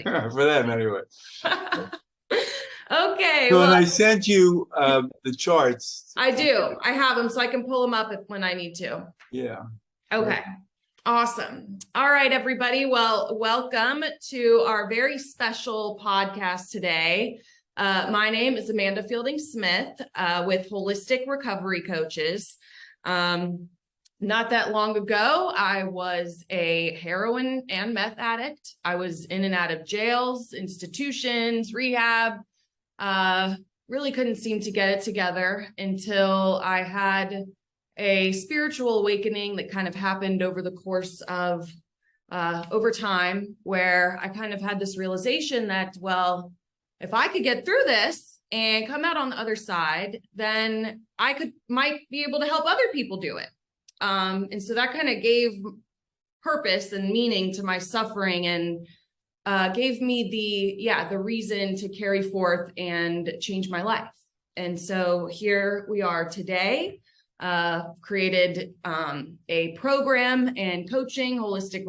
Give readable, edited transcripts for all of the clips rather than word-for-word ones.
for them anyway. Okay, So, and well, I sent you the charts. I do. I have them so I can pull them up when I need to. Yeah. Okay, awesome. All right, everybody. Well, welcome to our very special podcast today. My name is Amanda Fielding Smith with Holistic Recovery Coaches. Not that long ago, I was a heroin and meth addict. I was in and out of jails, institutions, rehab. Really couldn't seem to get it together until I had a spiritual awakening that kind of happened over the course of over time, where I kind of had this realization that, well, if I could get through this and come out on the other side, then might be able to help other people do it. And so that kind of gave purpose and meaning to my suffering and gave me the reason to carry forth and change my life. And so here we are today, created a program and coaching, holistic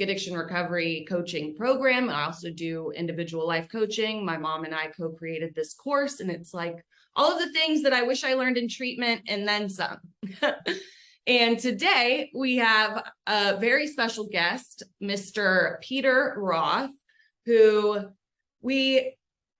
addiction recovery coaching program. I also do individual life coaching. My mom and I co-created this course, and it's like all of the things that I wish I learned in treatment and then some. And today we have a very special guest, Mr. Peter Roth, who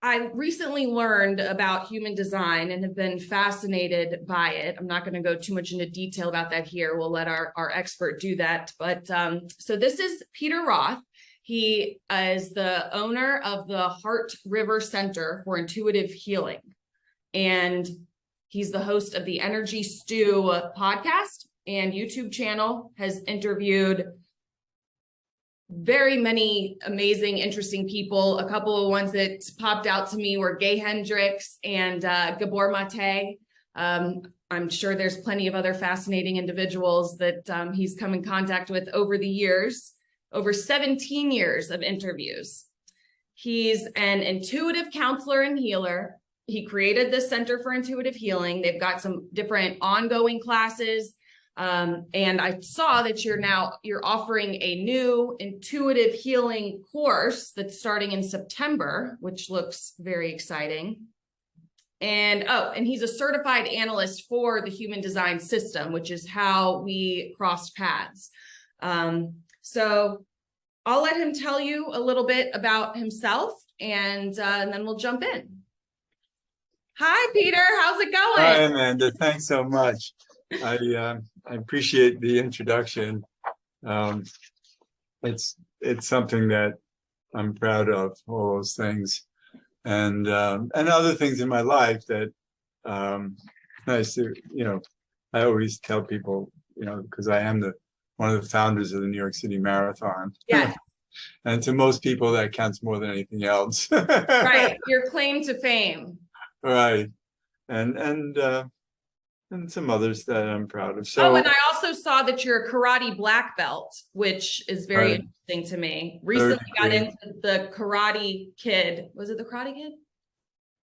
I recently learned about human design and have been fascinated by it. I'm not going to go too much into detail about that here. We'll let our expert do that. But so this is Peter Roth. He is the owner of the Heart River Center for Intuitive Healing. And he's the host of the Energy Stew podcast and YouTube channel, has interviewed very many amazing, interesting people. A couple of ones that popped out to me were Gay Hendricks and Gabor Mate. I'm sure there's plenty of other fascinating individuals that he's come in contact with over the years, over 17 years of interviews. He's an intuitive counselor and healer. He created the Center for Intuitive Healing. They've got some different ongoing classes. And I saw that you're offering a new intuitive healing course that's starting in September, which looks very exciting. And he's a certified analyst for the human design system, which is how we crossed paths. So I'll let him tell you a little bit about himself, and then we'll jump in. Hi, Peter. How's it going? Hi, Amanda. Thanks so much. I appreciate the introduction. It's something that I'm proud of, all those things, and other things in my life that nice to, I always tell people, because I am one of the founders of the New York City Marathon. Yes. And to most people that counts more than anything else. Right. Your claim to fame. Right. And some others that I'm proud of. So, and I also saw that you're a karate black belt, which is very interesting to me. Recently got into the Karate Kid. Was it the Karate Kid?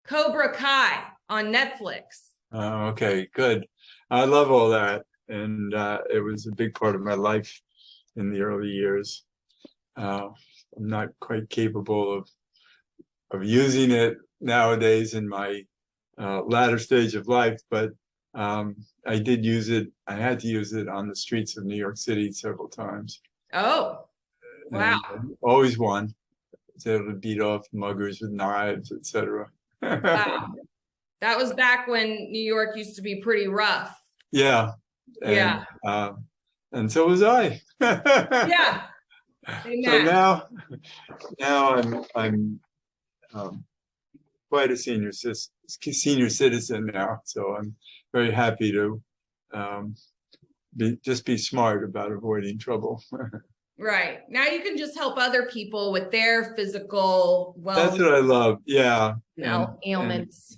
Cobra Kai on Netflix. Oh, okay, good. I love all that. And it was a big part of my life in the early years. I'm not quite capable of using it nowadays in my latter stage of life, but I did use it. I had to use it on the streets of New York City several times. Oh, wow. And always won. I was able to beat off muggers with knives, etc. Wow. That was back when New York used to be pretty rough. Yeah. And, and so was I. Yeah. Amen. So now I'm quite a senior citizen now. So I'm very happy to be smart about avoiding trouble. Right. Now you can just help other people with their physical wellness. That's what I love. Yeah. Ailments.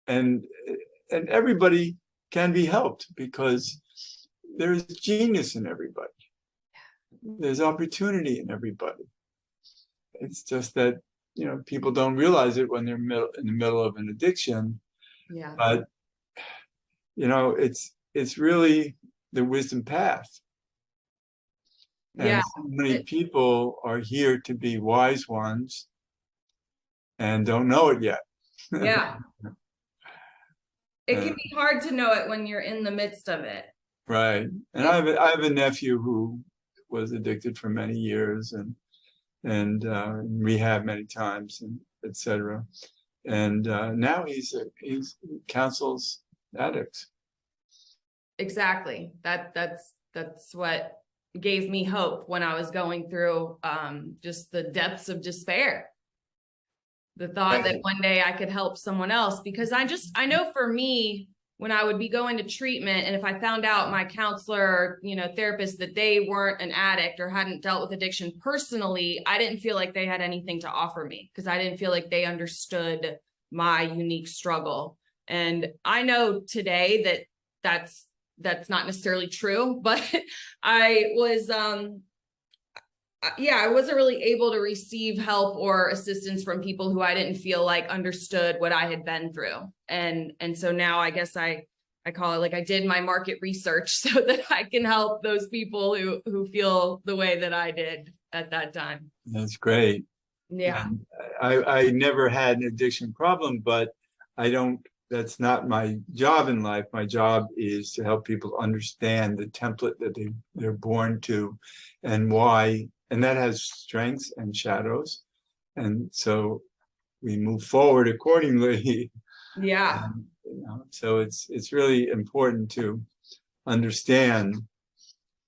And everybody can be helped because there's genius in everybody. There's opportunity in everybody. It's just that, people don't realize it when they're in the middle of an addiction. Yeah. But, it's really the wisdom path. Yeah. And so many people are here to be wise ones and don't know it yet. Yeah. It can And, be hard to know it when you're in the midst of it. right. And I have a nephew who was addicted for many years and rehab many times, and etc. And now he counsels addicts. Exactly. That's what gave me hope when I was going through just the depths of despair. The thought that one day I could help someone else, because I know for me, when I would be going to treatment, and if I found out my counselor, therapist, that they weren't an addict or hadn't dealt with addiction personally, I didn't feel like they had anything to offer me, because I didn't feel like they understood my unique struggle. And I know today that that's not necessarily true, but I was I wasn't really able to receive help or assistance from people who I didn't feel like understood what I had been through. And so now I guess I call it, like, I did my market research so that I can help those people who feel the way that I did at that time. That's great. Yeah. And I never had an addiction problem, but that's not my job in life. My job is to help people understand the template that they're born to and why, and that has strengths and shadows. And so we move forward accordingly. Yeah. So it's really important to understand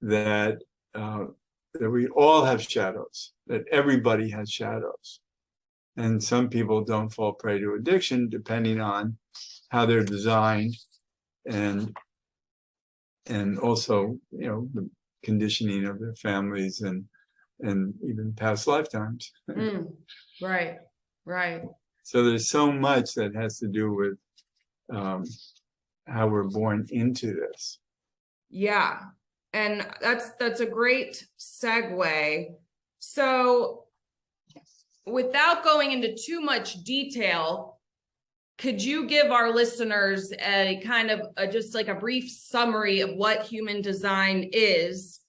that that we all have shadows, that everybody has shadows. And some people don't fall prey to addiction depending on how they're designed and also, the conditioning of their families and even past lifetimes. Right. So there's so much that has to do with how we're born into this. Yeah. And that's a great segue. So without going into too much detail, could you give our listeners a kind of just like a brief summary of what human design is,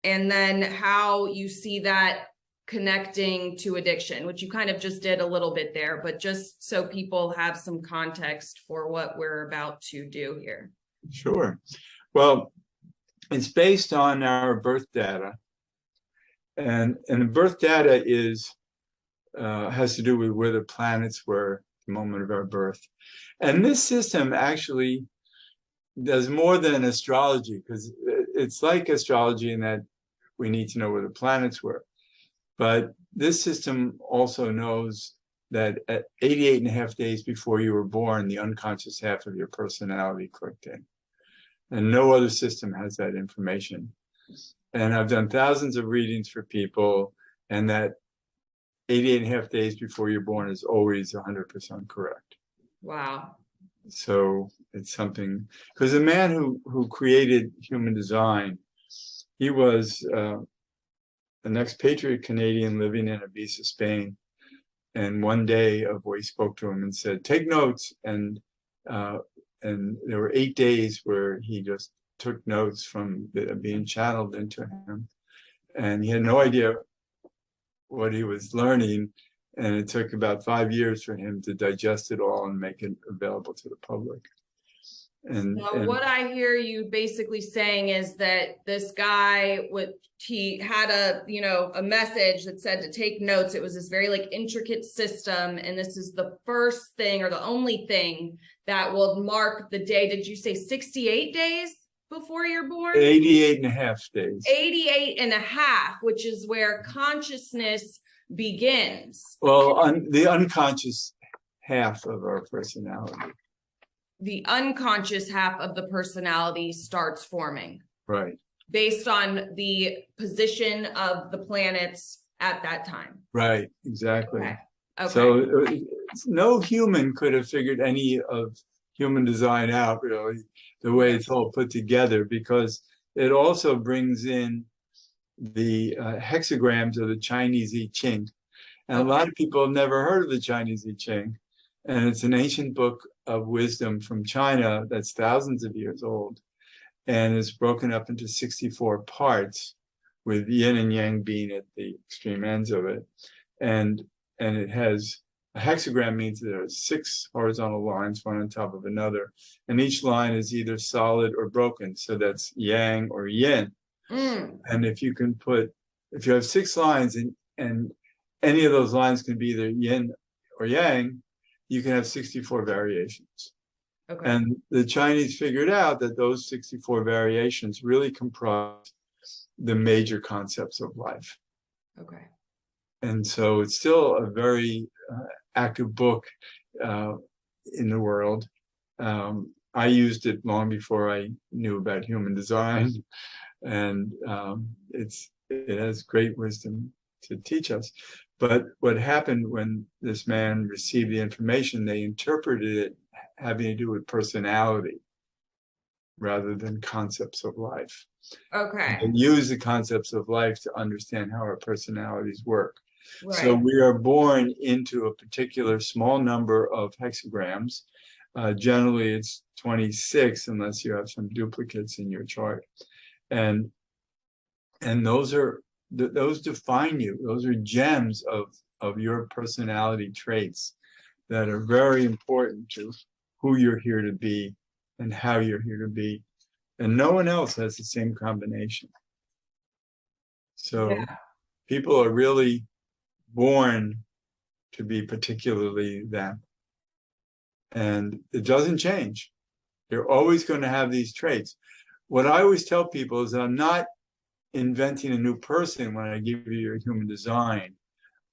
and then how you see that connecting to addiction, which you kind of just did a little bit there, but just so people have some context for what we're about to do here? Sure. Well, it's based on our birth data, and the birth data has to do with where the planets were at the moment of our birth. And this system actually does more than astrology, because it's like astrology in that we need to know where the planets were. But this system also knows that at 88 and a half days before you were born, the unconscious half of your personality clicked in. And no other system has that information. And I've done thousands of readings for people, and that 88 and a half days before you're born is always 100% correct. Wow. So it's something, because the man who created human design, he was an expatriate Canadian living in Ibiza, Spain. And one day a voice spoke to him and said, "Take notes." And there were 8 days where he just took notes from being channeled into him. And he had no idea what he was learning. And it took about 5 years for him to digest it all and make it available to the public. And what I hear you basically saying is that this guy he had a message that said to take notes. It was this very like intricate system, and this is the first thing or the only thing that will mark the day. Did you say 68 days before you're born? 88 and a half days. 88 and a half, which is where consciousness begins. Well, the unconscious half of our personality. The unconscious half of the personality starts forming. Right. Based on the position of the planets at that time. Right, exactly. Okay. So no human could have figured any of human design out, really, the way it's all put together, because it also brings in the hexagrams of the Chinese I Ching. And a lot of people have never heard of the Chinese I Ching. And it's an ancient book of wisdom from China that's thousands of years old. And it's broken up into 64 parts with yin and yang being at the extreme ends of it. And it has a hexagram means there are 6 horizontal lines, one on top of another, and each line is either solid or broken. So that's yang or yin. And if you have 6 lines and any of those lines can be either yin or yang, you can have 64 variations. Okay. And the Chinese figured out that those 64 variations really comprise the major concepts of life. Okay. And so it's still a very active book in the world. I used it long before I knew about human design, and it has great wisdom to teach us. But what happened when this man received the information, they interpreted it having to do with personality rather than concepts of life. Okay. And use the concepts of life to understand how our personalities work. Right. So we are born into a particular small number of hexagrams. Generally, it's 26, unless you have some duplicates in your chart. And those define you. Those are gems of your personality traits that are very important to who you're here to be and how you're here to be. And no one else has the same combination. So people are really born to be particularly them. And it doesn't change. You're always going to have these traits. What I always tell people is that I'm not inventing a new person when I give you your human design.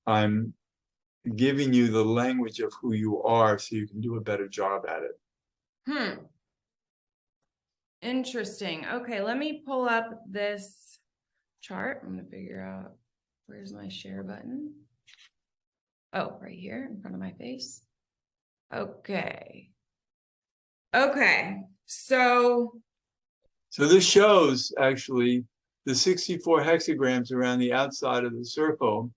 I'm giving you the language of who you are so you can do a better job at it. Interesting. Okay, let me pull up this chart. I'm going to figure out where's my share button. Oh, right here in front of my face. Okay. Okay. So this shows actually the 64 hexagrams around the outside of the circle,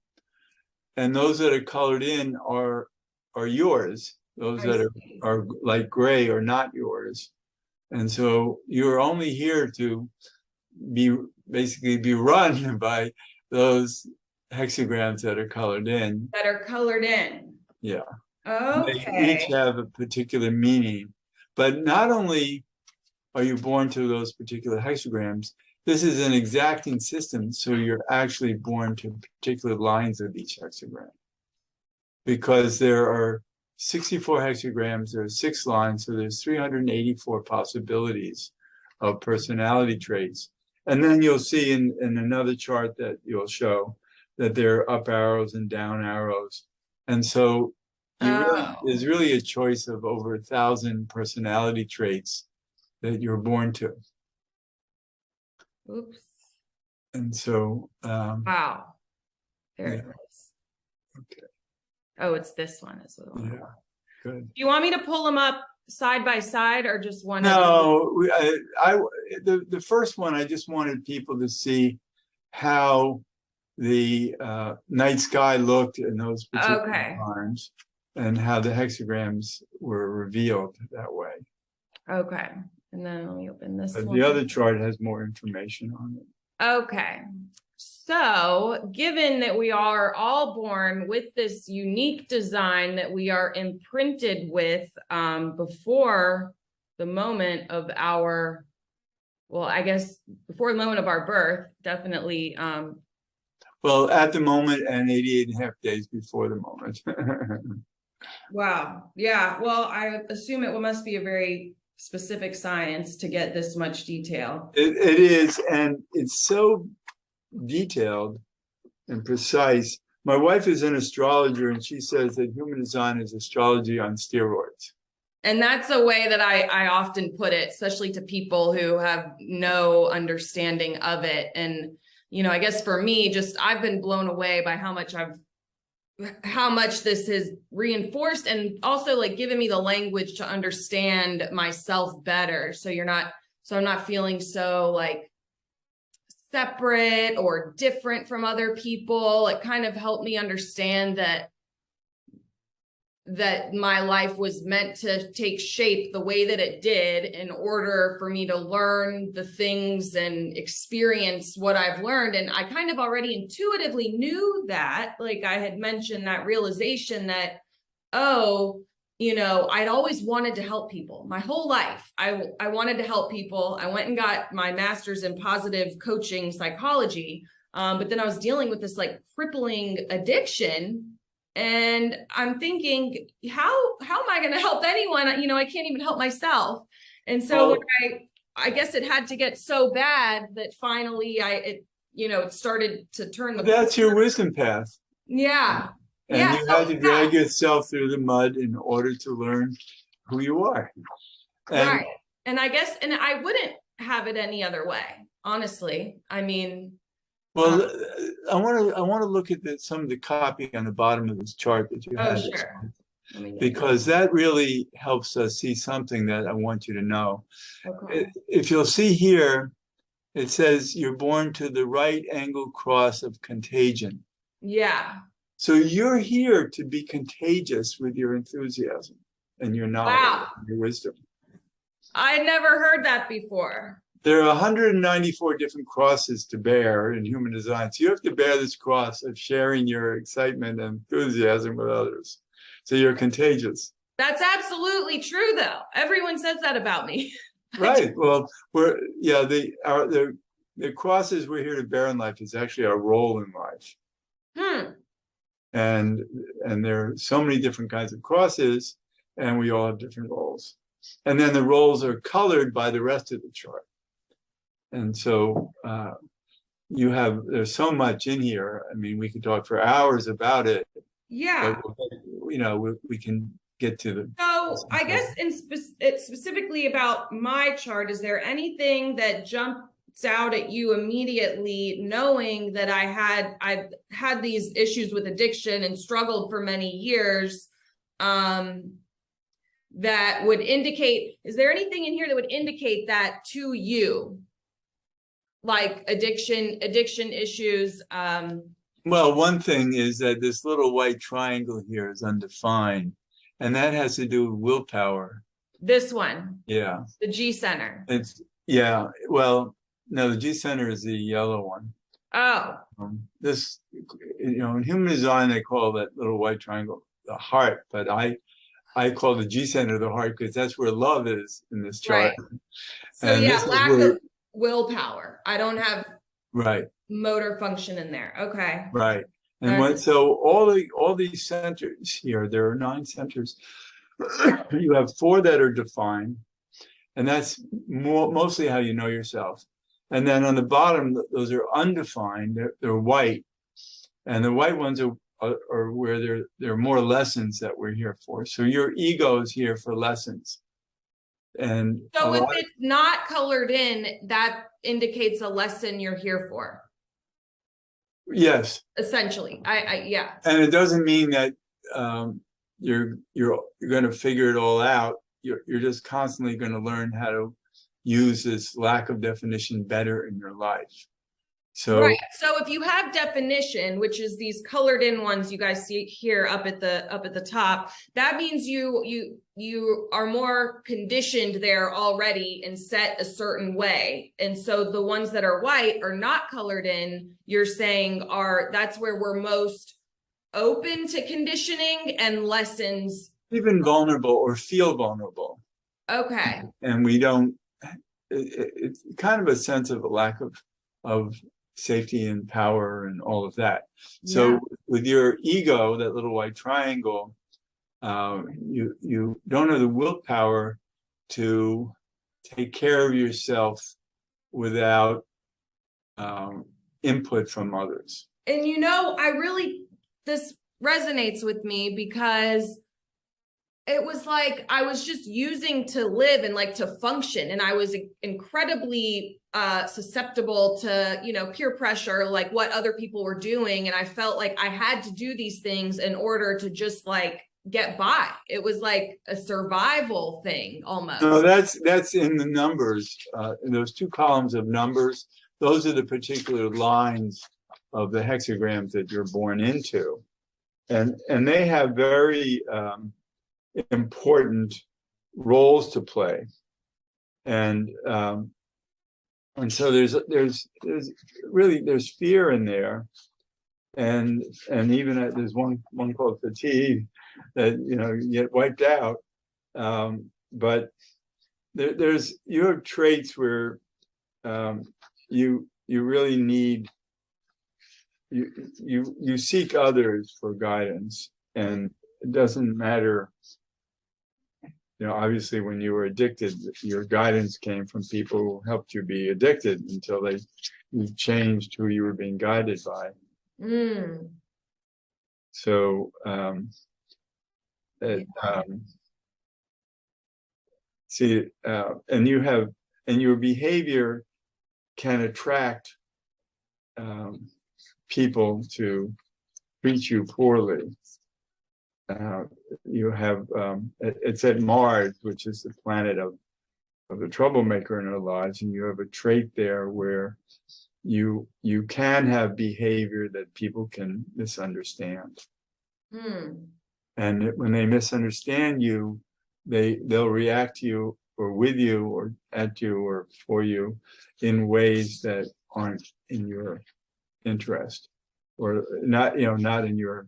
and those that are colored in are yours. Those that are like gray are not yours. And so you're only here to basically be run by those hexagrams that are colored in. That are colored in. Yeah. Okay. They each have a particular meaning. But not only are you born to those particular hexagrams, this is an exacting system. So you're actually born to particular lines of each hexagram. Because there are 64 hexagrams, there are 6 lines, so there's 384 possibilities of personality traits. And then you'll see in another chart that you'll show that there are up arrows and down arrows. And so there's really a choice of over 1,000 personality traits that you're born to. Oops. And so wow. There it is. Okay. Oh, it's this one as well. Yeah. Good. Do you want me to pull them up side by side or just one? No, the first one, I just wanted people to see how the night sky looked in those particular times and how the hexagrams were revealed that way. Okay. And then let me open this one. The other chart has more information on it. Okay. So given that we are all born with this unique design that we are imprinted with before the moment of our, well, I guess before the moment of our birth, definitely. Well, at the moment and 88.5 days before the moment. Wow. Yeah. Well, I assume it must be a very specific science to get this much detail. It is, and it's so detailed and precise. My wife is an astrologer, and she says that human design is astrology on steroids. And that's a way that I often put it, especially to people who have no understanding of it. And, you know, I guess for me, just I've been blown away by how much this has reinforced and also like given me the language to understand myself better. So I'm not feeling so like separate or different from other people. It kind of helped me understand that that my life was meant to take shape the way that it did in order for me to learn the things and experience what I've learned. And I kind of already intuitively knew that, like I had mentioned, that realization that, oh, you know, I'd always wanted to help people my whole life. I wanted to help people. I went and got my master's in positive coaching psychology. But then I was dealing with this like crippling addiction. And I'm thinking, how am I going to help anyone? You know, I can't even help myself. And so I guess it had to get so bad that finally it started to turn the That's your wisdom path. Yeah. And yeah. you had to drag yourself through the mud in order to learn who you are. And, right. And I guess, and I wouldn't have it any other way, honestly. I mean, well, I want to look at some of the copy on the bottom of this chart that you had. Sure. Because that really helps us see something that I want you to know. Okay. If you'll see here, it says you're born to the right angle cross of contagion. Yeah. So you're here to be contagious with your enthusiasm and your knowledge, and your wisdom. I never heard that before. There are 194 different crosses to bear in human design. So you have to bear this cross of sharing your excitement and enthusiasm with others. So you're contagious. That's absolutely true, though. Everyone says that about me. Right. Well, the crosses we're here to bear in life is actually our role in life. And there are so many different kinds of crosses, and we all have different roles. And then the roles are colored by the rest of the chart. And so there's so much in here. I mean, we could talk for hours about it. Yeah. But, we can get to the. So I guess it's specifically about my chart, is there anything that jumps out at you immediately, knowing that I've had these issues with addiction and struggled for many years, that would indicate, is there anything in here that would indicate that to you? Like addiction issues. Well, one thing is that this little white triangle here is undefined, and that has to do with willpower. This one. Yeah. The G center. Well, no, the G center is the yellow one. Oh. In human design, they call that little white triangle the heart, but I call the G center the heart because that's where love is in this chart. Right. So lack of willpower. I don't have motor function in there. Okay. Right. And so all these centers here, there are 9 centers. You have 4 that are defined, and that's mostly how you know yourself. And then on the bottom, those are undefined. They're white, and the white ones are where there are more lessons that we're here for. So your ego is here for lessons. And so if it's not colored in, that indicates a lesson you're here for. Yes. Essentially. Yeah. And it doesn't mean that you're going to figure it all out. You're just constantly going to learn how to use this lack of definition better in your life. So So if you have definition, which is these colored in ones you guys see here up at the top, that means you are more conditioned there already and set a certain way. And so the ones that are white are not colored in, you're saying that's where we're most open to conditioning and lessons. Even vulnerable or feel vulnerable. Okay. And we don't, it's kind of a sense of a lack of safety and power and all of that. So with your ego, that little white triangle, you don't have the willpower to take care of yourself without input from others. And this resonates with me because it was like I was just using to live and like to function, and I was incredibly susceptible to peer pressure, like what other people were doing, and I felt like I had to do these things in order to just like get by. It was like a survival thing almost. No, that's in the numbers. In those 2 columns of numbers, those are the particular lines of the hexagrams that you're born into, and they have very important roles to play. And so there's really there's fear in there, and even there's one called fatigue that you get wiped out. But you have traits where you really need you seek others for guidance, and it doesn't matter. Obviously, when you were addicted, your guidance came from people who helped you be addicted until you changed who you were being guided by. Mm. So, and your behavior can attract people to treat you poorly. You have it's at Mars, which is the planet of the troublemaker in our lives, and you have a trait there where you can have behavior that people can misunderstand. And when they misunderstand you, they'll react to you or with you or at you or for you in ways that aren't in your interest, or not in your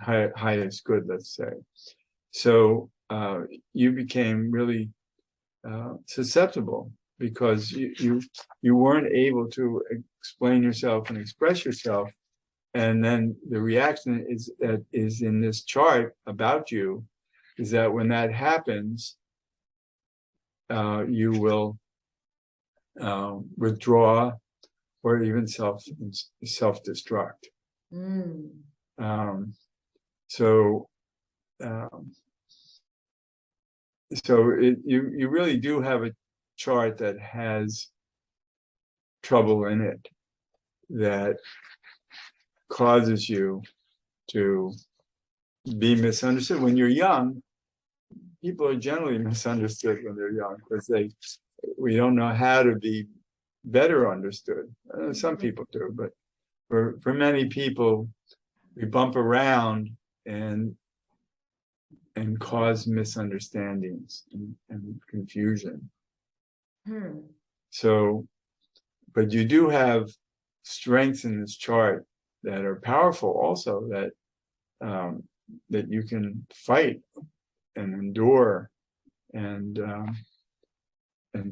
highest good, let's say. So you became really susceptible because you weren't able to explain yourself and express yourself, and then the reaction is in this chart about you, is that when that happens, you will withdraw or even self-destruct. You really do have a chart that has trouble in it that causes you to be misunderstood. When you're young, people are generally misunderstood when they're young because we don't know how to be better understood. Some people do, but for many people, we bump around and cause misunderstandings and confusion. So, but you do have strengths in this chart that are powerful also, that you can fight and endure and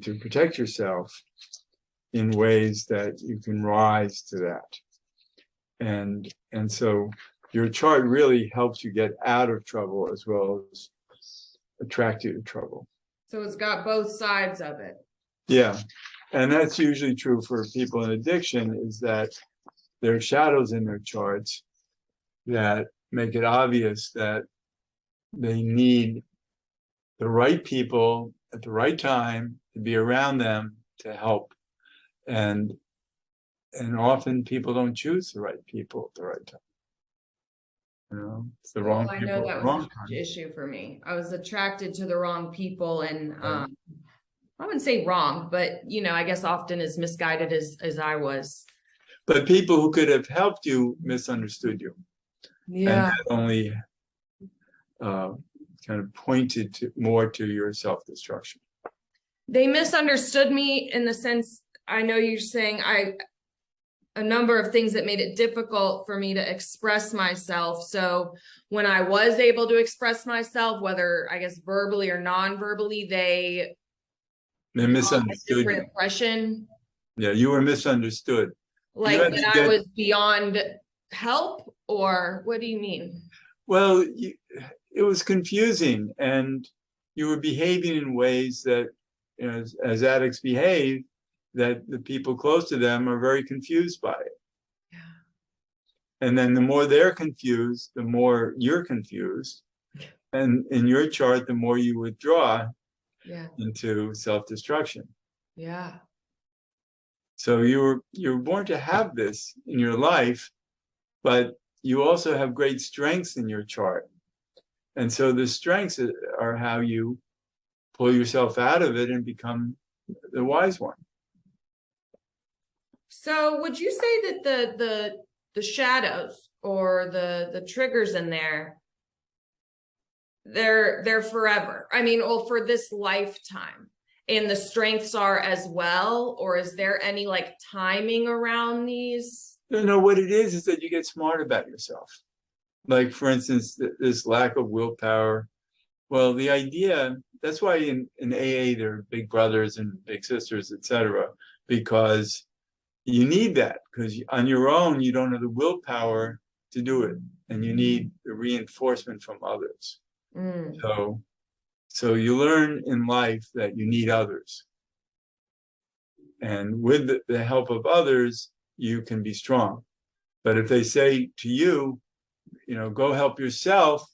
to protect yourself in ways that you can rise to that. And so your chart really helps you get out of trouble as well as attract you to trouble. So it's got both sides of it. Yeah. And that's usually true for people in addiction, is that there are shadows in their charts that make it obvious that they need the right people at the right time to be around them to help. And often people don't choose the right people at the right time. It's the wrong people. I know that was a huge issue for me. I was attracted to the wrong people, and I wouldn't say wrong, but I guess often as misguided as I was. But people who could have helped you misunderstood you. Yeah. And that only kind of pointed more to your self-destruction. They misunderstood me in the sense, I know you're saying a number of things that made it difficult for me to express myself. So when I was able to express myself, whether I guess verbally or non-verbally, they misunderstood different impression. Yeah, you were misunderstood. Like that I was beyond help, or what do you mean? Well, it was confusing, and you were behaving in ways that, as addicts behave, that the people close to them are very confused by it. Yeah. And then the more they're confused, the more you're confused. And in your chart, the more you withdraw into self-destruction. Yeah. So you were born to have this in your life, but you also have great strengths in your chart. And so the strengths are how you pull yourself out of it and become the wise one. So would you say that the shadows or the triggers in there, they're forever. I mean, well, for this lifetime. And the strengths are as well, or is there any like timing around these? No, what it is that you get smart about yourself. Like, for instance, this lack of willpower. Well, the idea, that's why in AA, there are big brothers and big sisters, etc., because you need that, because on your own, you don't have the willpower to do it. And you need the reinforcement from others. Mm. So you learn in life that you need others. And with the help of others, you can be strong. But if they say to you, go help yourself,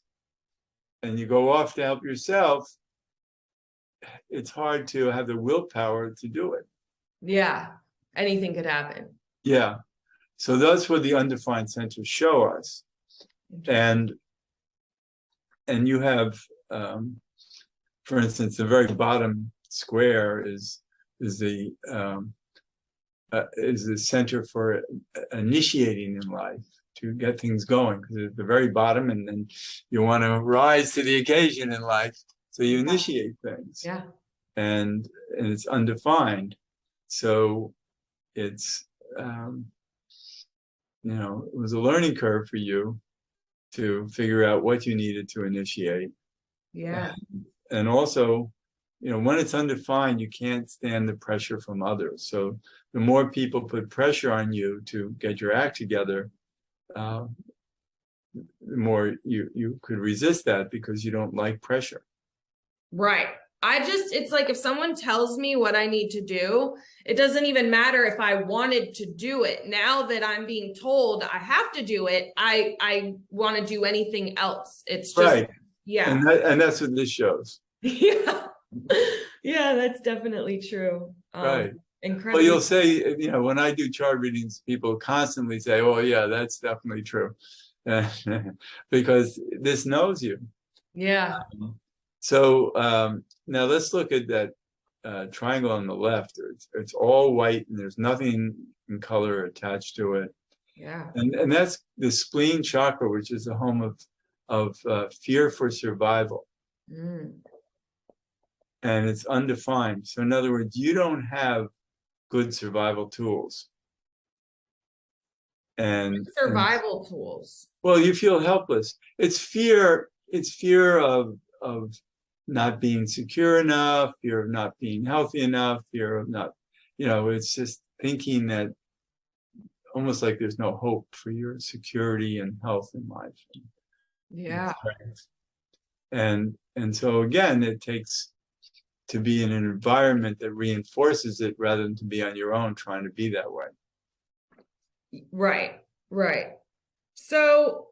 and you go off to help yourself, it's hard to have the willpower to do it. Yeah, anything could happen. Yeah. So that's what the undefined centers show us. And you have, for instance, the very bottom square is the center for initiating in life, to get things going, because at the very bottom, and then you want to rise to the occasion in life, so you initiate things. Yeah. And it's undefined, so it's it was a learning curve for you to figure out what you needed to initiate. Yeah. And also, when it's undefined, you can't stand the pressure from others. So the more people put pressure on you to get your act together, the more you could resist that, because you don't like pressure. Right. It's like if someone tells me what I need to do, it doesn't even matter if I wanted to do it. Now that I'm being told I have to do it, I want to do anything else. It's just, right. Yeah. And that's what this shows. Yeah. Yeah, that's definitely true. Right. Incredible. Well, you'll say, when I do chart readings, people constantly say, oh, yeah, that's definitely true. Because this knows you. Yeah. So now let's look at that triangle on the left. It's all white and there's nothing in color attached to it. Yeah. And that's the spleen chakra, which is the home of fear for survival. Mm. And it's undefined. So in other words, you don't have good survival tools. And survival tools. Well, you feel helpless. It's fear of not being secure enough, fear of not being healthy enough, fear of not, it's just thinking that almost like there's no hope for your security and health in life. Yeah. And so again, it takes to be in an environment that reinforces it rather than to be on your own trying to be that way. Right. So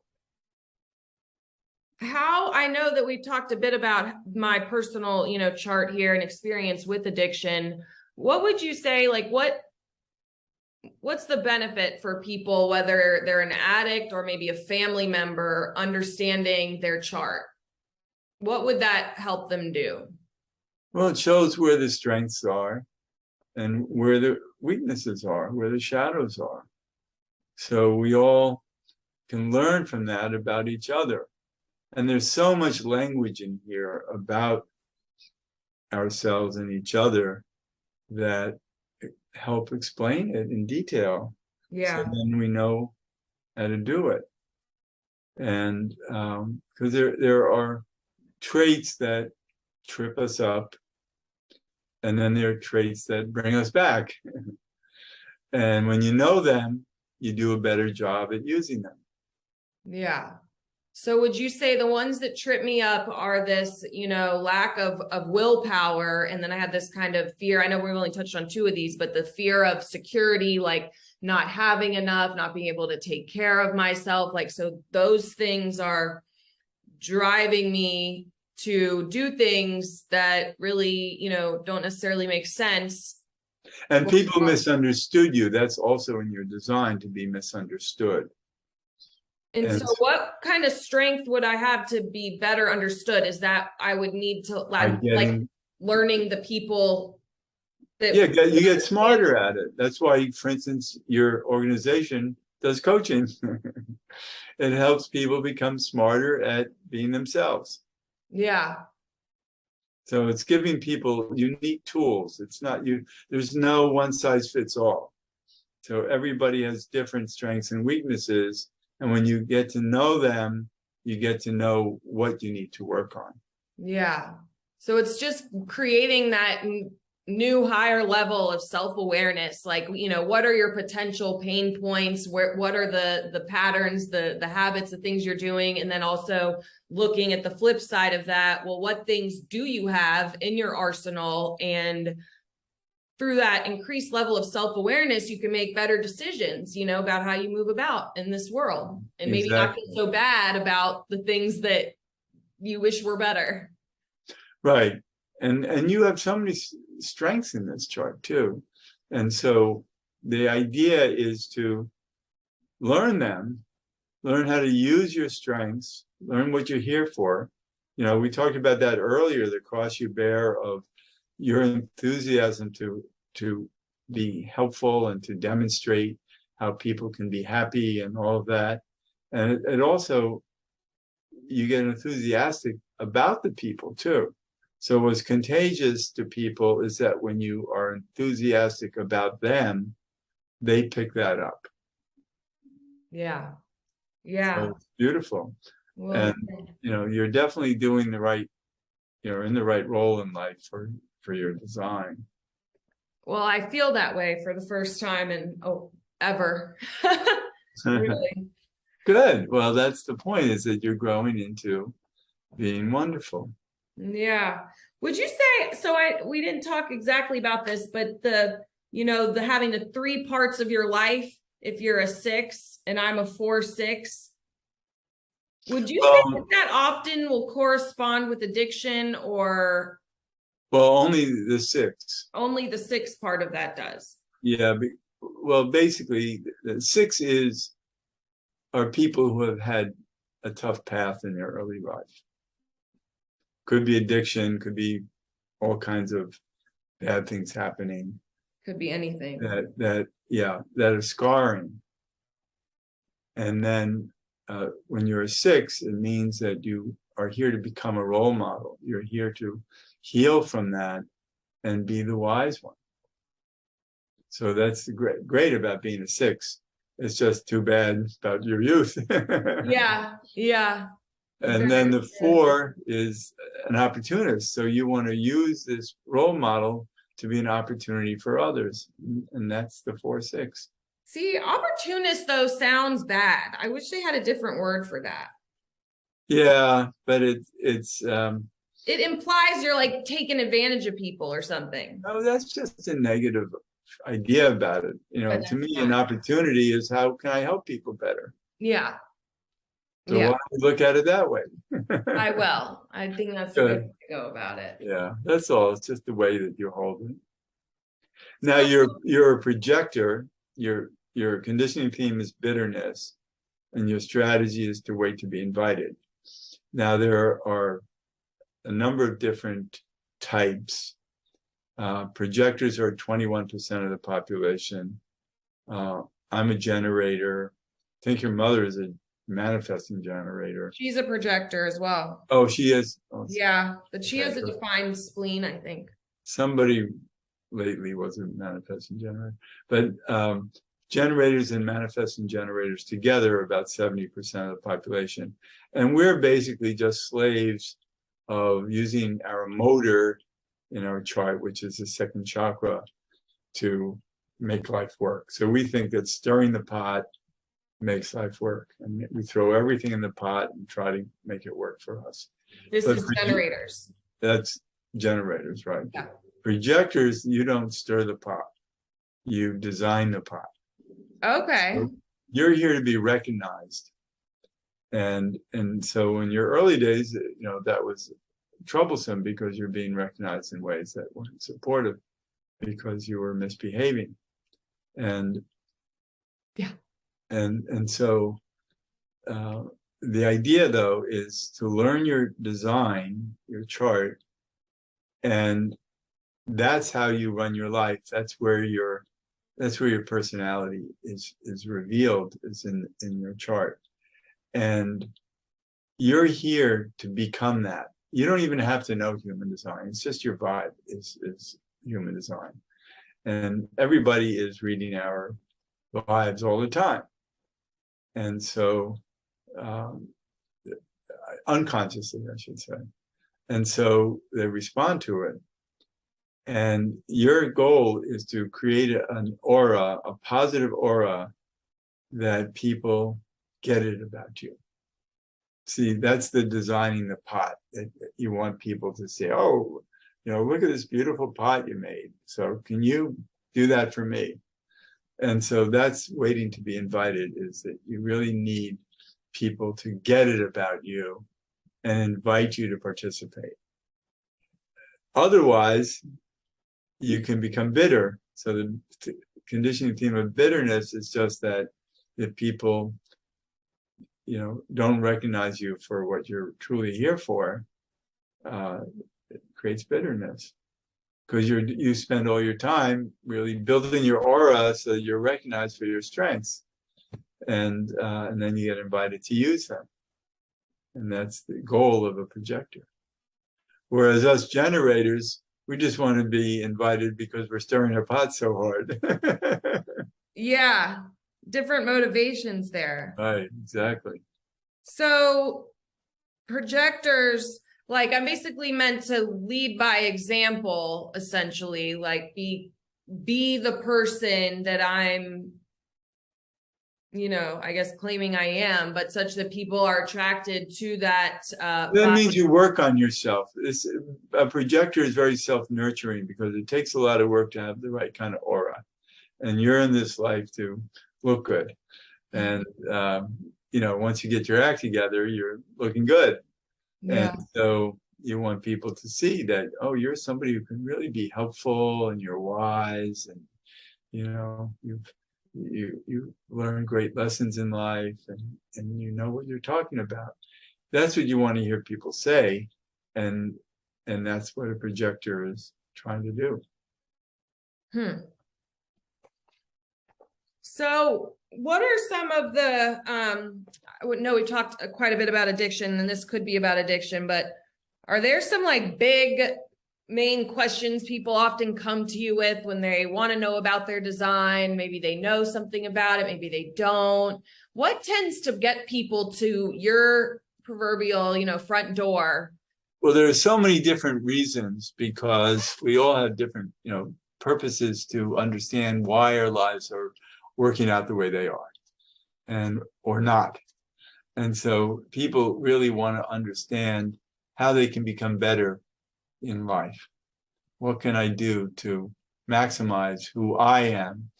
I know that we've talked a bit about my personal, chart here and experience with addiction. What would you say, like, what's the benefit for people, whether they're an addict or maybe a family member, understanding their chart? What would that help them do? Well, it shows where the strengths are and where the weaknesses are, where the shadows are. So we all can learn from that about each other. And there's so much language in here about ourselves and each other that help explain it in detail. Yeah. So then we know how to do it. And because there are traits that trip us up, and then there are traits that bring us back. And when you know them, you do a better job at using them. Yeah. So would you say the ones that trip me up are this, lack of willpower? And then I had this kind of fear. I know we've only touched on two of these, but the fear of security, like not having enough, not being able to take care of myself. Like, so those things are driving me to do things that really, don't necessarily make sense. And people misunderstood you. That's also in your design, to be misunderstood. And so what kind of strength would I have to be better understood? Is that I would need to like learning the people that you get smarter at it. That's why, for instance, your organization does coaching. It helps people become smarter at being themselves. Yeah. So it's giving people unique tools. It's not there's no one size fits all. So everybody has different strengths and weaknesses. And when you get to know them, you get to know what you need to work on. Yeah. So it's just creating that new higher level of self-awareness. Like, what are your potential pain points? What are the patterns, the habits, the things you're doing? And then also looking at the flip side of that. Well, what things do you have in your arsenal? And through that increased level of self-awareness, you can make better decisions, about how you move about in this world, and maybe not feel so bad about the things that you wish were better. Right. And you have so many strengths in this chart too. And so the idea is to learn them, learn how to use your strengths, learn what you're here for. We talked about that earlier, the cross you bear of your enthusiasm to be helpful and to demonstrate how people can be happy and all of that. And it also, you get enthusiastic about the people too. So what's contagious to people is that when you are enthusiastic about them, they pick that up. Yeah. Yeah. So it's beautiful. Well, And you're definitely doing you're in the right role in life for your design. Well, I feel that way for the first time in ever. Really. Good. Well, that's the point, is that you're growing into being wonderful. Yeah. Would you say, so we didn't talk exactly about this, but the having the 3 parts of your life, if you're a 6 and I'm a 4-6, would you say that often will correspond with addiction, or? Well, only the 6. Only the 6 part of that does. Yeah. Well, basically, the 6 are people who have had a tough path in their early life. Could be addiction, could be all kinds of bad things happening. Could be anything. That are scarring. And then when you're a 6, it means that you are here to become a role model. You're here to heal from that and be the wise one. So that's great about being a 6. It's just too bad about your youth. Yeah. Yeah. And then the 4 is an opportunist. So you want to use this role model to be an opportunity for others. And that's the 4-6. See, opportunist though sounds bad. I wish they had a different word for that. Yeah, but it implies you're like taking advantage of people or something. No, that's just a negative idea about it. To me, an opportunity is, how can I help people better? Yeah. So why don't you look at it that way? I will. I think that's a good way to go about it. Yeah, that's all. It's just the way that you hold it. Now you're a projector. Your conditioning theme is bitterness, and your strategy is to wait to be invited. Now there are a number of different types. Projectors are 21% of the population. I'm a generator. I think your mother is a manifesting generator. She's a projector as well. Oh, she is? Oh, yeah, but she has a defined spleen, I think. Somebody lately was a manifesting generator. But generators and manifesting generators together are about 70% of the population. And we're basically just slaves of using our motor in our chart, which is the 2nd chakra, to make life work. So we think that stirring the pot makes life work, and we throw everything in the pot and try to make it work for us. This is generators. That's generators, right? Yeah. Projectors, you don't stir the pot, you design the pot. Okay. So you're here to be recognized, and so in your early days, that was troublesome because you're being recognized in ways that weren't supportive because you were misbehaving, and so the idea though is to learn your design, your chart, and that's how you run your life. That's where your personality is revealed, is in your chart, and you're here to become that. you don't even have to know human design. It's just your vibe is human design. And everybody is reading our vibes all the time. And so, unconsciously, I should say. And so they respond to it. And your goal is to create an aura, a positive aura, that people get it about you. See, that's the designing the pot that you want people to say, oh, look at this beautiful pot you made. So can you do that for me? And so that's waiting to be invited, is that you really need people to get it about you and invite you to participate. Otherwise, you can become bitter. So the conditioning theme of bitterness is just that if people, don't recognize you for what you're truly here for, it creates bitterness. Because you spend all your time really building your aura so that you're recognized for your strengths, and then you get invited to use them, and that's the goal of a projector. Whereas us generators, we just want to be invited because we're stirring our pot so hard. Yeah, different motivations there. Right, exactly. So projectors, like, I'm basically meant to lead by example, essentially, like be the person that I'm, I guess claiming I am, but such that people are attracted to that. That means you work on yourself. A projector is very self-nurturing because it takes a lot of work to have the right kind of aura. And you're in this life to look good. And, once you get your act together, you're looking good. Yeah. And so you want people to see that, oh, you're somebody who can really be helpful and you're wise and, you learn great lessons in life and you know what you're talking about. That's what you want to hear people say. And that's what a projector is trying to do. So what are some of the, I know we've talked quite a bit about addiction, and this could be about addiction, but are there some like big main questions people often come to you with when they want to know about their design? Maybe they know something about it, maybe they don't. What tends to get people to your proverbial, front door? Well, there are so many different reasons because we all have different, purposes to understand why our lives are working out the way they are or not. And so people really want to understand how they can become better in life. What can I do to maximize who I am?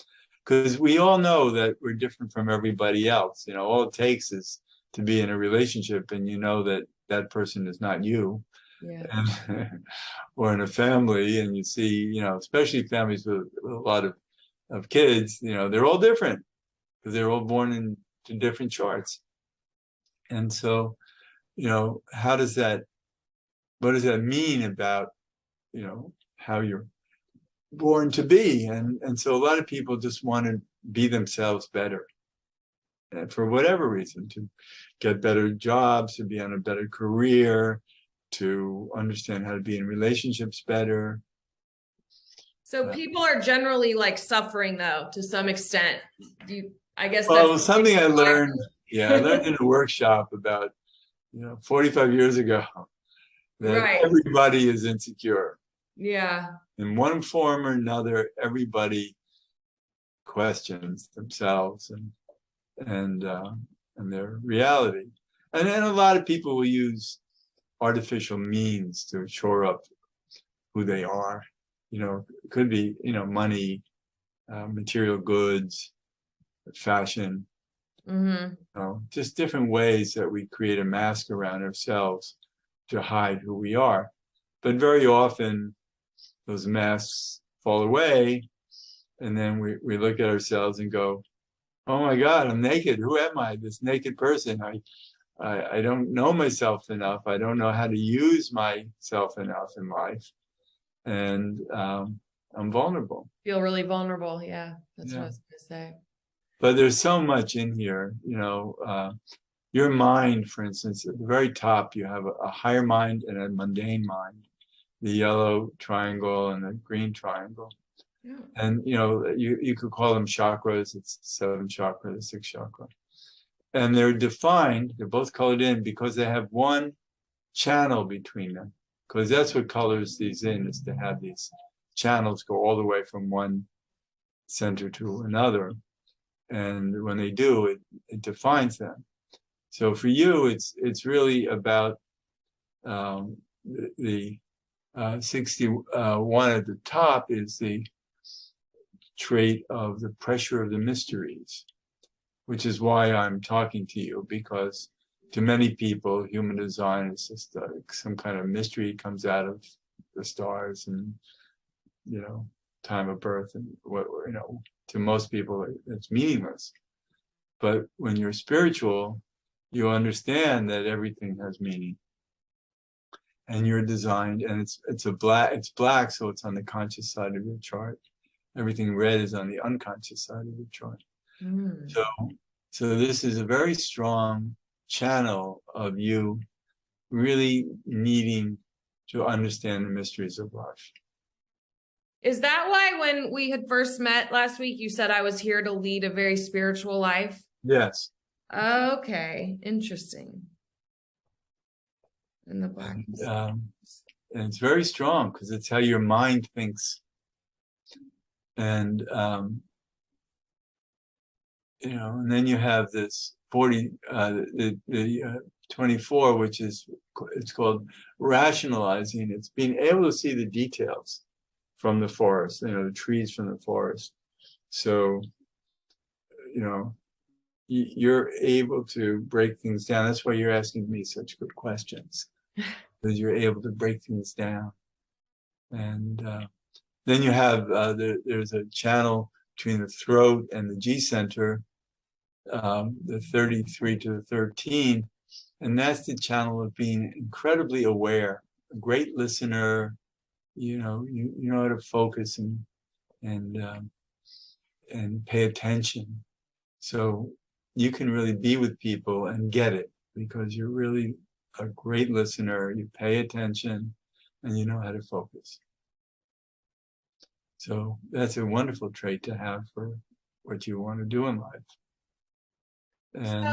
Because we all know that we're different from everybody else. All it takes is to be in a relationship and that person is not you. Yeah. Or in a family, and you see, especially families with a lot of kids, they're all different because they're all born into different charts. And so, what does that mean about, how you're born to be? And so a lot of people just want to be themselves better. And for whatever reason, to get better jobs, to be on a better career, to understand how to be in relationships better. So people are generally like suffering though, to some extent. I guess that's something I learned. Yeah, I learned in a workshop about 45 years ago that everybody is insecure. Yeah. In one form or another, everybody questions themselves and their reality. And then a lot of people will use artificial means to shore up who they are. It could be, money, material goods, fashion, just different ways that we create a mask around ourselves to hide who we are. But very often those masks fall away and then we look at ourselves and go, oh my God, I'm naked. Who am I? This naked person. I don't know myself enough. I don't know how to use myself enough in life. And I'm vulnerable. Feel really vulnerable. Yeah, that's what I was going to say. But there's so much in here, your mind, for instance, at the very top, you have a higher mind and a mundane mind, the yellow triangle and the green triangle. Yeah. And, you could call them chakras. It's the 7th chakra, the 6th chakra. And they're defined, they're both colored in because they have one channel between them. Because that's what colors these in, is to have these channels go all the way from one center to another. And when they do, it defines them. So for you, it's really about the 61 at the top is the trait of the pressure of the mysteries, which is why I'm talking to you, because to many people, human design is just some kind of mystery comes out of the stars and, time of birth. And, to most people, it's meaningless. But when you're spiritual, you understand that everything has meaning. And you're designed, and it's black, so it's on the conscious side of your chart. Everything red is on the unconscious side of your chart. Mm. So this is a very strong channel of you really needing to understand the mysteries of life. Is that why when we had first met last week, you said I was here to lead a very spiritual life? Yes. Okay, interesting. In the black. And it's very strong because it's how your mind thinks. And, and then you have this 24, which it's called rationalizing. It's being able to see the details from the forest, the trees from the forest. So, you're able to break things down. That's why you're asking me such good questions, because you're able to break things down. And then you have, there's a channel between the throat and the G center, the 33 to the 13. And that's the channel of being incredibly aware, a great listener. You know how to focus and pay attention. So you can really be with people and get it because you're really a great listener. You pay attention and you know how to focus. So that's a wonderful trait to have for what you want to do in life. And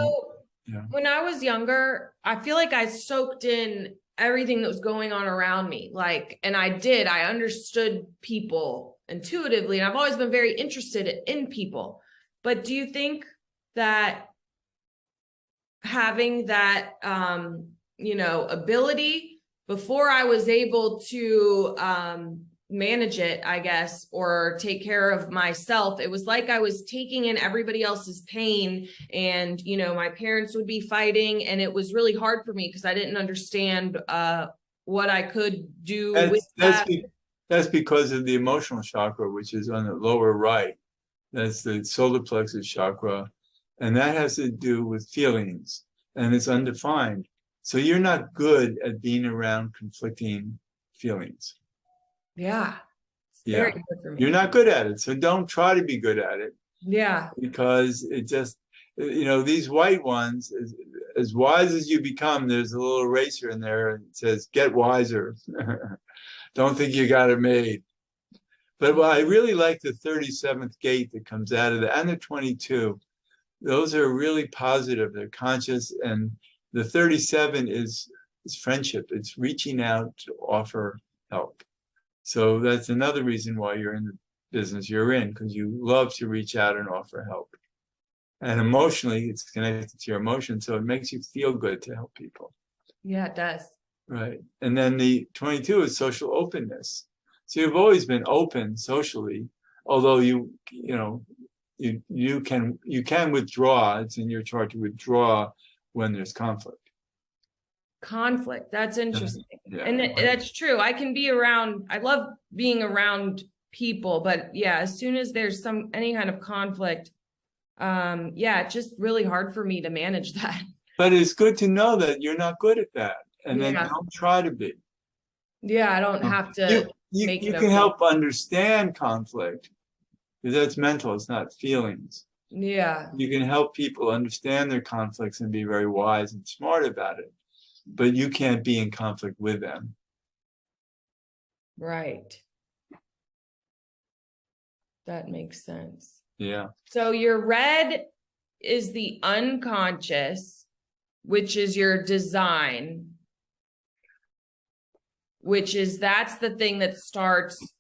when I was younger, I feel like I soaked in everything that was going on around me. And I understood people intuitively, and I've always been very interested in people. But do you think that having that, ability before I was able to, manage it, I guess, or take care of myself, it was like I was taking in everybody else's pain, and my parents would be fighting, and it was really hard for me because I didn't understand what I could do with that. That's because of the emotional chakra, which is on the lower right. That's the solar plexus chakra, and that has to do with feelings, and it's undefined. So you're not good at being around conflicting feelings. Yeah. Very good for me. You're not good at it. So don't try to be good at it. Yeah. Because it just, these white ones, as wise as you become, there's a little eraser in there and it says, get wiser. Don't think you got it made. But I really like the 37th gate that comes out of that, and the 22. Those are really positive. They're conscious. And the 37 is friendship. It's reaching out to offer help. So that's another reason why you're in the business you're in, because you love to reach out and offer help. And emotionally, it's connected to your emotions, so it makes you feel good to help people. Yeah, it does. Right. And then the 22 is social openness. So you've always been open socially, although you can withdraw. It's in your chart to withdraw when there's conflict. Conflict. That's interesting. Yeah. And that's true. I love being around people, but as soon as there's any kind of conflict, it's just really hard for me to manage that. But it's good to know that you're not good at that, and then don't try to be. Yeah, I don't have to you can help understand conflict, because that's mental, it's not feelings. Yeah. You can help people understand their conflicts and be very wise and smart about it, but you can't be in conflict with them. Right. That makes sense. Yeah. So your red is the unconscious, which is your design, that's the thing that starts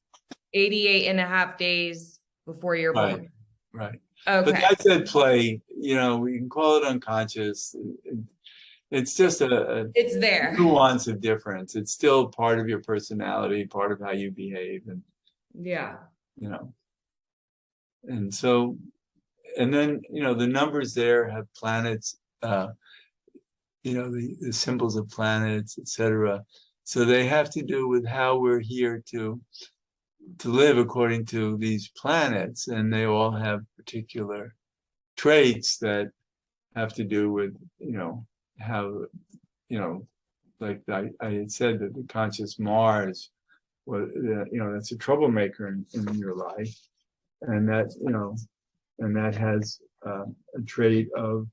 88 and a half days before you're Right. born. Right. But Okay. that's at play. We can call it unconscious. It's just a It's there. nuance of difference. It's still part of your personality, part of how you behave, and Yeah. you know, and so, and then the numbers there have planets. The symbols of planets, etc. So they have to do with how we're here to live according to these planets, and they all have particular traits that have to do with how like I had said that the conscious Mars was that's a troublemaker in your life, and that has a trait of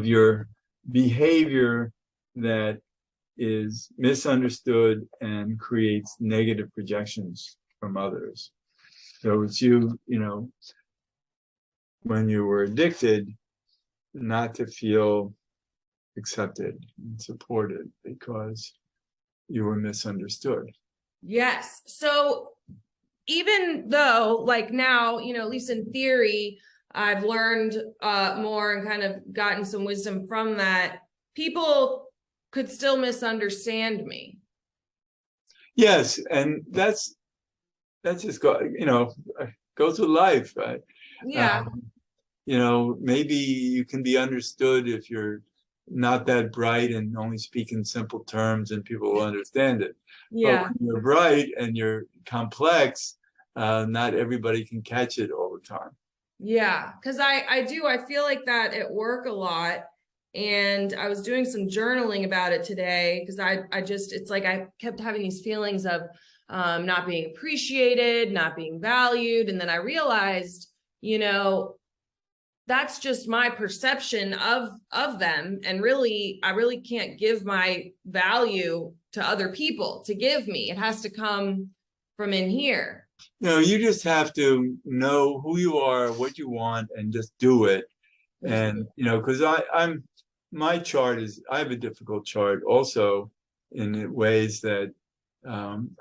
your behavior that is misunderstood and creates negative projections from others. So it's when you were addicted, not to feel accepted and supported because you were misunderstood. Yes. So even though like now, at least in theory, I've learned more and kind of gotten some wisdom from that, people could still misunderstand me. Yes, and that's just goes with life. Right? Yeah. Maybe you can be understood if you're not that bright and only speak in simple terms and people will understand it. Yeah. But when you're bright and you're complex, not everybody can catch it all the time. Yeah, because I feel like that at work a lot. And I was doing some journaling about it today because it's like I kept having these feelings of not being appreciated, not being valued. And then I realized, that's just my perception of them. And really, I really can't give my value to other people to give me. It has to come from in here. You just have to know who you are, what you want, and just do it. And because my chart I have a difficult chart also in ways that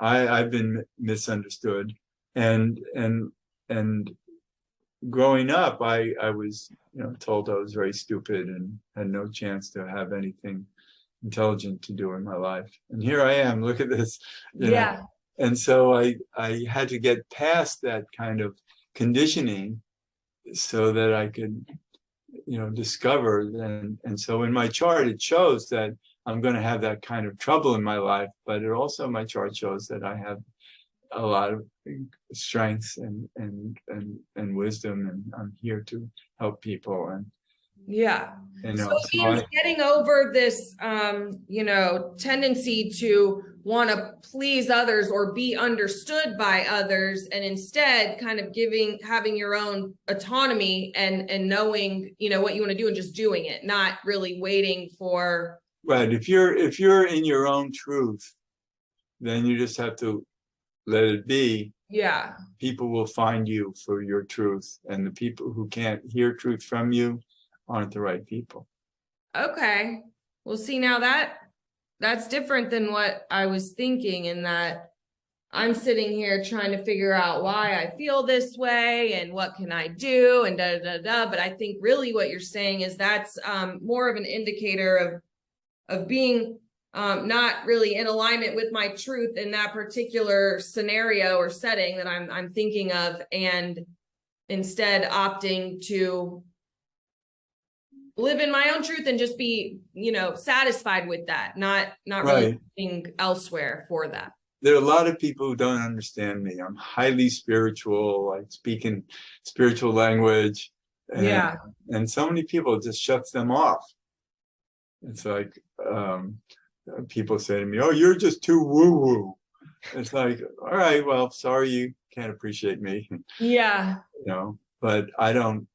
I've been misunderstood, and growing up, I was told I was very stupid and had no chance to have anything intelligent to do in my life. And here I am. Look at this. Yeah. And so I had to get past that kind of conditioning so that I could, discover. And so in my chart, it shows that I'm going to have that kind of trouble in my life, but my chart shows that I have a lot of strengths and wisdom, and I'm here to help people. And yeah. So it means getting over this, tendency to want to please others or be understood by others, and instead kind of having your own autonomy and knowing, what you want to do and just doing it, not really waiting for. Right. If you're in your own truth, then you just have to let it be. Yeah. People will find you for your truth, and the people who can't hear truth from you aren't the right people. Okay. Well, see, now that's different than what I was thinking, in that I'm sitting here trying to figure out why I feel this way and what can I do and da da da. But I think really what you're saying is that's more of an indicator of being not really in alignment with my truth in that particular scenario or setting that I'm thinking of, and instead opting to live in my own truth and just be, satisfied with that, not really looking elsewhere for that. There are a lot of people who don't understand me. I'm highly spiritual. I speak in spiritual language. And so many people, it just shuts them off. It's like people say to me, "Oh, you're just too woo-woo." It's like, all right, well, sorry you can't appreciate me. Yeah. but I'm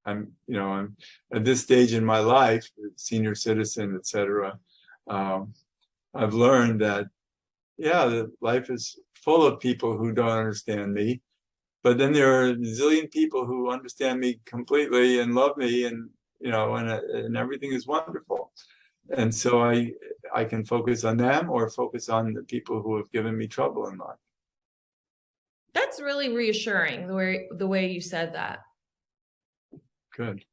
at this stage in my life, senior citizen, etc. I've learned that, that life is full of people who don't understand me, but then there are a zillion people who understand me completely and love me, and and everything is wonderful. And so I can focus on them or focus on the people who have given me trouble in life. That's really reassuring, the way you said that. Good.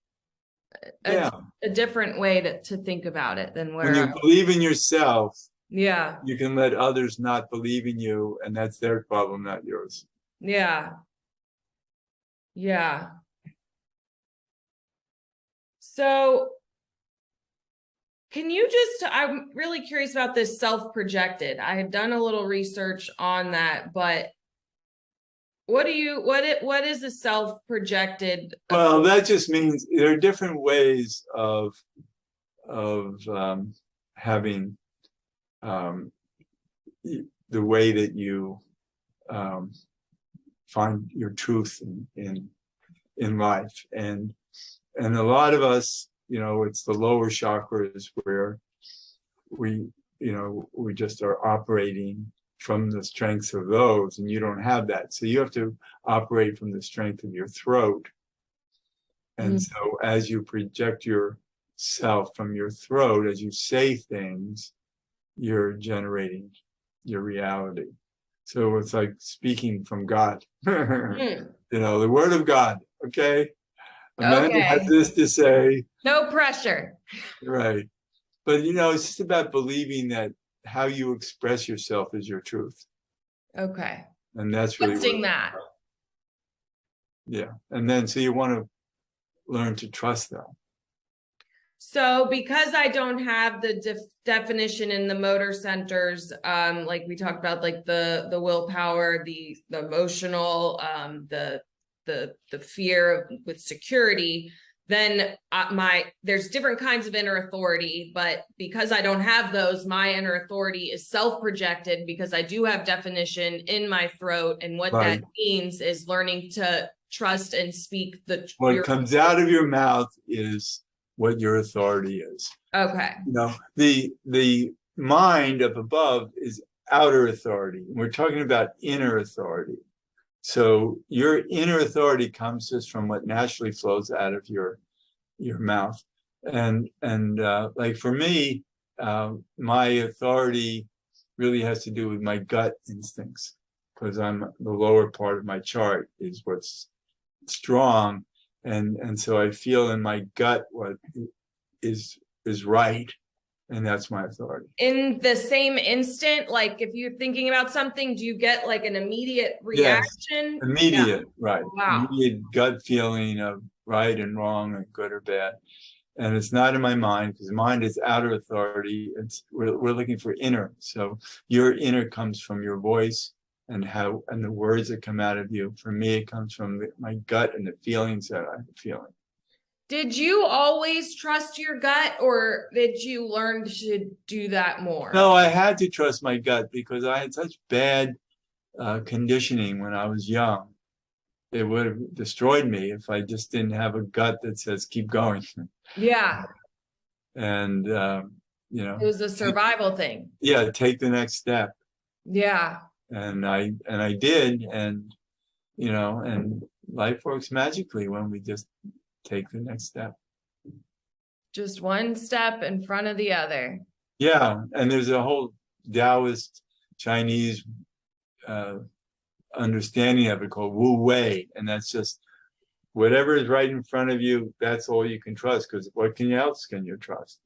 It's a different way to think about it than where when you believe in yourself, yeah, you can let others not believe in you, and that's their problem, not yours. Yeah. Yeah. So can you I'm really curious about this self-projected. I had done a little research on that, but what is a self-projected? Well, that just means there are different ways of having the way that you find your truth in life, and a lot of us, it's the lower chakras where we just are operating from the strengths of those, and you don't have that, so you have to operate from the strength of your throat. And so as you project yourself from your throat, as you say things, you're generating your reality. So it's like speaking from God. The word of God. Okay. Amanda has this to say. No pressure. Right. But it's just about believing that how you express yourself is your truth. Okay. And that's really trusting that. Yeah. And then so you want to learn to trust that. So because I don't have the definition in the motor centers, like we talked about, like the willpower, the emotional, the fear with security, then there's different kinds of inner authority, but because I don't have those, my inner authority is self-projected because I do have definition in my throat. And what that means is learning to trust and speak what comes out of your mouth is what your authority is. Okay. The mind up above is outer authority. We're talking about inner authority. So your inner authority comes just from what naturally flows out of your mouth. And like for me, my authority really has to do with my gut instincts, because the lower part of my chart is what's strong. And so I feel in my gut what is right, and that's my authority. In the same instant, like if you're thinking about something, do you get like an immediate reaction? Yes, immediate, right. Wow. Immediate gut feeling of right and wrong and good or bad. And it's not in my mind, because mind is outer authority. We're looking for inner. So your inner comes from your voice and the words that come out of you. For me, it comes from my gut and the feelings that I'm feeling. Did you always trust your gut, or did you learn to do that more? No, I had to trust my gut because I had such bad conditioning when I was young. It would have destroyed me if I just didn't have a gut that says, keep going. Yeah. And, it was a survival thing. Yeah. Take the next step. Yeah. And I did. And, and life works magically when we just take the next step. Just one step in front of the other. Yeah. And there's a whole Taoist Chinese understanding of it called Wu Wei. And that's just whatever is right in front of you, that's all you can trust, because what else can you trust?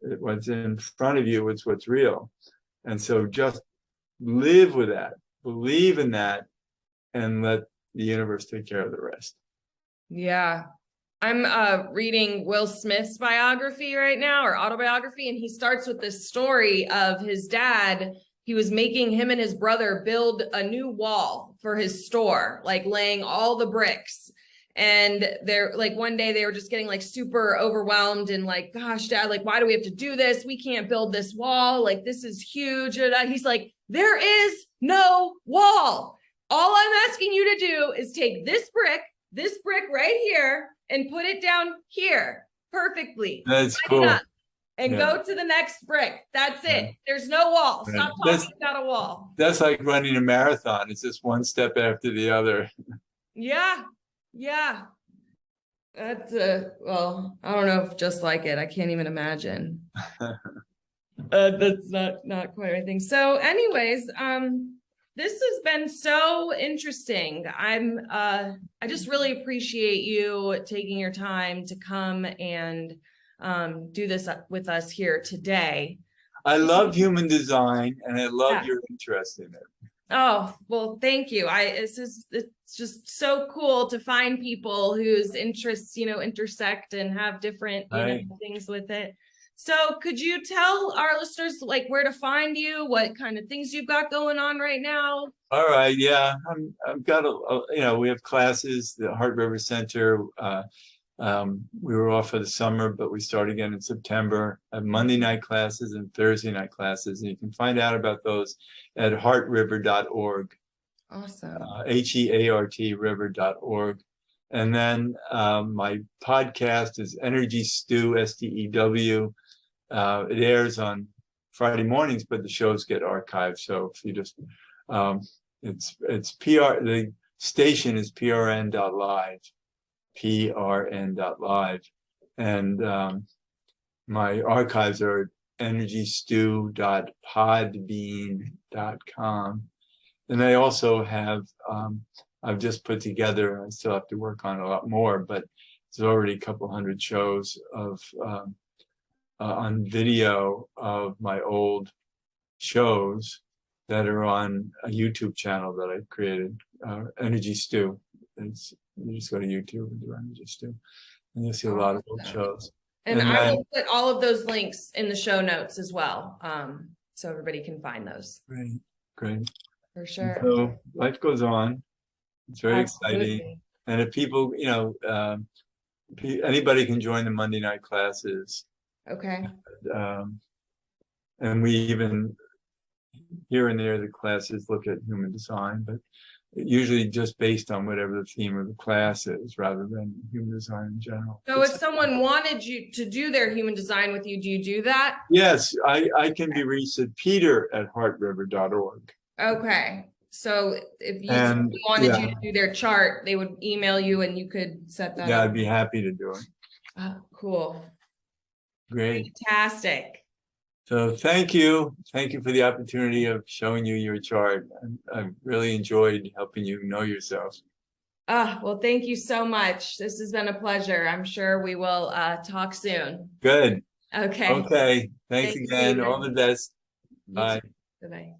What's in front of you is what's real. And so just live with that, believe in that, and let the universe take care of the rest. Yeah. I'm reading Will Smith's biography right now, or autobiography, and he starts with this story of his dad. He was making him and his brother build a new wall for his store, like laying all the bricks. And they're like, one day they were just getting like super overwhelmed and like, gosh, Dad, like, why do we have to do this? We can't build this wall. Like, this is huge. And he's like, there is no wall. All I'm asking you to do is take this brick, this brick right here and put it down here perfectly. That's Line it cool. up and Yeah. go to the next brick. That's it. Yeah. There's no wall. Right. Stop talking about a wall. That's like running a marathon. It's just one step after the other. Yeah. Yeah. That's well, I don't know if just like it. I can't even imagine. That's not quite anything. So anyways, this has been so interesting. I just really appreciate you taking your time to come and do this with us here today. I love human design and I love your interest in it. Oh, well, thank you. It's just so cool to find people whose interests, intersect and have different, things with it. So could you tell our listeners like where to find you, what kind of things you've got going on right now? All right. Yeah. I've got we have classes, the Heart River Center. We were off for the summer, but we start again in September. I have Monday night classes and Thursday night classes. And you can find out about those at heartriver.org. Awesome. HEART river.org. And then my podcast is Energy Stew, STEW. It airs on Friday mornings, but the shows get archived. So if you just, it's PR, the station is prn.live. prn.live, and my archives are energystew.podbean.com, and I also have I've just put together, I still have to work on a lot more, but there's already a couple hundred shows of on video of my old shows that are on a YouTube channel that I created, Energy Stew. You just go to YouTube and do Energy Stew, and you'll see a lot of old shows. And I will put all of those links in the show notes as well, so everybody can find those. Great. For sure. And so life goes on. It's very exciting. And if people, anybody can join the Monday night classes. Okay. And we even here and there the classes look at human design, but usually just based on whatever the theme of the class is rather than human design in general. So if someone wanted you to do their human design with you, do you do that? Yes, I can be reached at peter@heartriver.org. Okay. So if you wanted you to do their chart, they would email you and you could set that up. I'd be happy to do it. Cool. Great. Fantastic. So thank you. Thank you for the opportunity of showing you your chart. I've really enjoyed helping you know yourself. Well, thank you so much. This has been a pleasure. I'm sure we will talk soon. Good. Okay. Okay. Thanks again. All the best. Bye. Bye-bye.